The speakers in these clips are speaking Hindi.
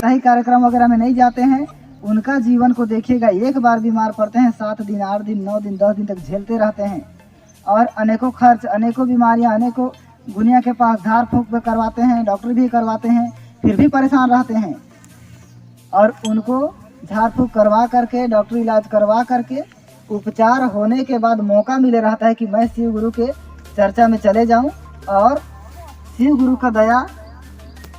साप्ताहिक कार्यक्रम वगैरह में नहीं जाते हैं, उनका जीवन को देखिएगा, एक बार बीमार पड़ते हैं 7 दिन 8 दिन 9 दिन 10 दिन तक झेलते रहते हैं और अनेकों खर्च, अनेकों बीमारियां, अनेकों दुनिया के पास झाड़ फूक भी करवाते हैं, डॉक्टर भी करवाते हैं, फिर भी परेशान रहते हैं। और उनको झाड़ फूक करवा करके, डॉक्टर इलाज करवा करके, उपचार होने के बाद मौका मिले रहता है कि मैं शिव गुरु के चर्चा में चले जाऊं और शिव गुरु का दया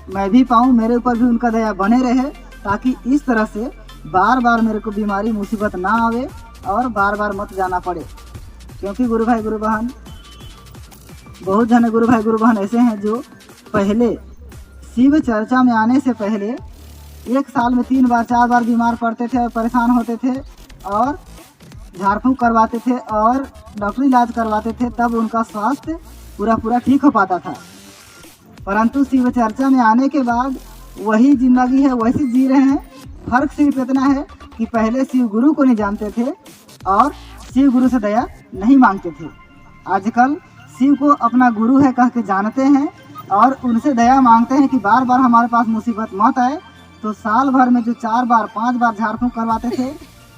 मैं भी पाऊं, मेरे ऊपर भी उनका दया बने रहे, ताकि इस तरह से बार बार मेरे को बीमारी मुसीबत ना आवे और बार बार मत जाना पड़े। क्योंकि गुरु भाई गुरु बहन, बहुत जने गुरु भाई गुरु बहन ऐसे हैं जो पहले शिव चर्चा में आने से पहले 1 साल में 3 बार 4 बार बीमार पड़ते थे और परेशान होते थे और झाड़ फूक करवाते थे और डॉक्टरी इलाज करवाते थे, तब उनका स्वास्थ्य पूरा ठीक हो पाता था। परंतु शिव चर्चा में आने के बाद वही जिंदगी है, वैसी जी रहे हैं। फर्क सिर्फ इतना है कि पहले शिव गुरु को नहीं जानते थे और शिव गुरु से दया नहीं मांगते थे। आजकल शिव को अपना गुरु है कह के जानते हैं और उनसे दया मांगते हैं कि बार बार हमारे पास मुसीबत मत आए। तो साल भर में जो 4 बार 5 बार झाड़ फूक करवाते थे,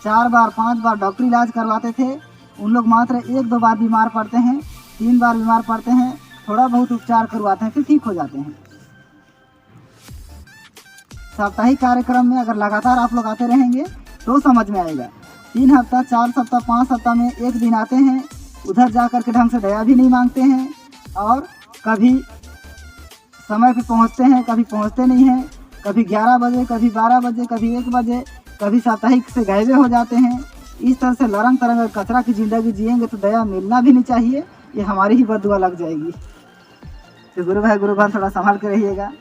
4 बार 5 बार डॉक्टरी इलाज करवाते थे, उन लोग मात्र 1-2 बार बीमार पड़ते हैं, 3 बार बीमार पड़ते हैं, थोड़ा बहुत उपचार करवाते हैं, फिर ठीक हो जाते हैं। साप्ताहिक कार्यक्रम में अगर लगातार आप लोग आते रहेंगे तो समझ में आएगा। 3 हफ्ता 4 सप्ताह 5 सप्ताह में 1 दिन आते हैं, उधर जा कर के ढंग से दया भी नहीं मांगते हैं और कभी समय पे पहुंचते हैं, कभी पहुंचते नहीं हैं, कभी 11 बजे, कभी 12 बजे, कभी 1 बजे, कभी साप्ताहिक से गायबे हो जाते हैं। इस तरह से लरंग तरंग कचरा की ज़िंदगी जिएंगे तो दया मिलना भी नहीं चाहिए, ये हमारी ही बददुआ लग जाएगी। तो गुरु भाई गुरु बहन थोड़ा संभाल के रहिएगा।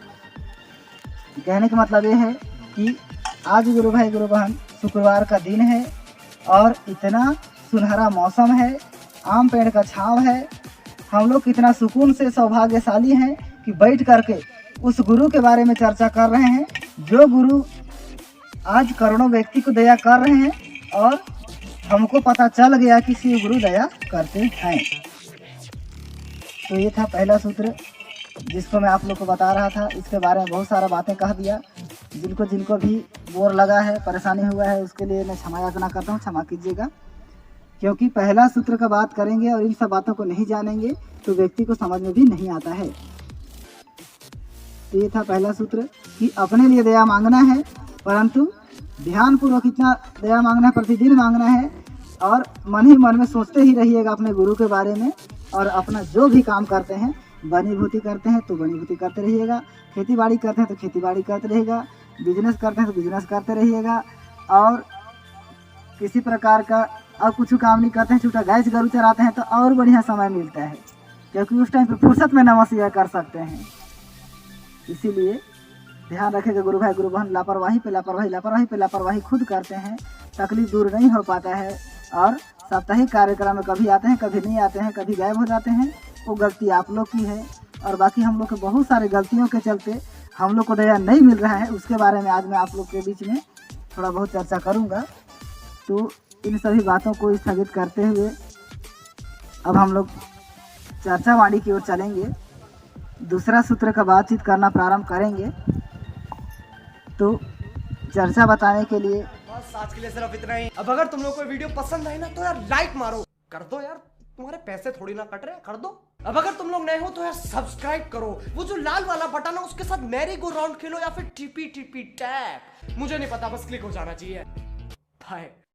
कहने का मतलब ये है कि आज गुरु भाई गुरु बहन शुक्रवार का दिन है और इतना सुनहरा मौसम है, आम पेड़ का छाँव है, हम लोग कितना सुकून से सौभाग्यशाली हैं कि बैठ करके उस गुरु के बारे में चर्चा कर रहे हैं, जो गुरु आज करोड़ों व्यक्ति को दया कर रहे हैं और हमको पता चल गया कि शिव गुरु दया करते हैं। तो ये था पहला सूत्र जिसको मैं आप लोग को बता रहा था। इसके बारे में बहुत सारा बातें कह दिया। जिनको भी बोर लगा है, परेशानी हुआ है, उसके लिए मैं क्षमा याचना करता हूँ, क्षमा कीजिएगा। क्योंकि पहला सूत्र का बात करेंगे और इन सब बातों को नहीं जानेंगे तो व्यक्ति को समझ में भी नहीं आता है। तो ये था पहला सूत्र कि अपने लिए दया मांगना है, परंतु ध्यानपूर्वक इतना दया मांगना है, प्रतिदिन मांगना है और मन ही मन में सोचते ही रहिएगा अपने गुरु के बारे में। और अपना जो भी काम करते हैं, बनीभूति करते हैं तो बनीभूति करते रहिएगा, खेती बाड़ी करते हैं तो खेती बाड़ी करते रहिएगा, बिजनेस करते हैं तो बिजनेस करते रहिएगा और किसी प्रकार का और कुछ काम नहीं करते हैं, छोटा गैस गरू चराते हैं तो और बढ़िया समय मिलता है, क्योंकि उस टाइम पर फुर्सत में नमस्कार कर सकते हैं। इसीलिए ध्यान रखेगा गुरु भाई गुरु बहन, लापरवाही पे लापरवाही खुद करते हैं, तकलीफ दूर नहीं हो पाता है। और साप्ताहिक कार्यक्रम में कभी आते हैं, कभी नहीं आते हैं, कभी गायब हो जाते हैं, वो गलती आप लोग की है। और बाकी हम लोग के बहुत सारे गलतियों के चलते हम लोग को दया नहीं मिल रहा है, उसके बारे में आज मैं आप लोग के बीच में थोड़ा बहुत चर्चा करूँगा। तो इन सभी बातों को स्थगित करते हुए अब हम लोग चर्चा वाणी की ओर चलेंगे, दूसरा सूत्र का बातचीत करना प्रारंभ करेंगे। तो चर्चा बताने के लिए बस आज के लिए सिर्फ इतना ही। अब अगर तुम लोग को वीडियो पसंद आई ना तो यार लाइक मारो, कर दो यार, तुम्हारे पैसे थोड़ी ना कट रहे, कर दो। अब अगर तुम लोग नए हो तो यार सब्सक्राइब करो, वो जो लाल वाला बटन है उसके साथ मैरी गो राउंड खेलो या फिर टीपी टैप, मुझे नहीं पता, बस क्लिक हो जाना चाहिए। बाय।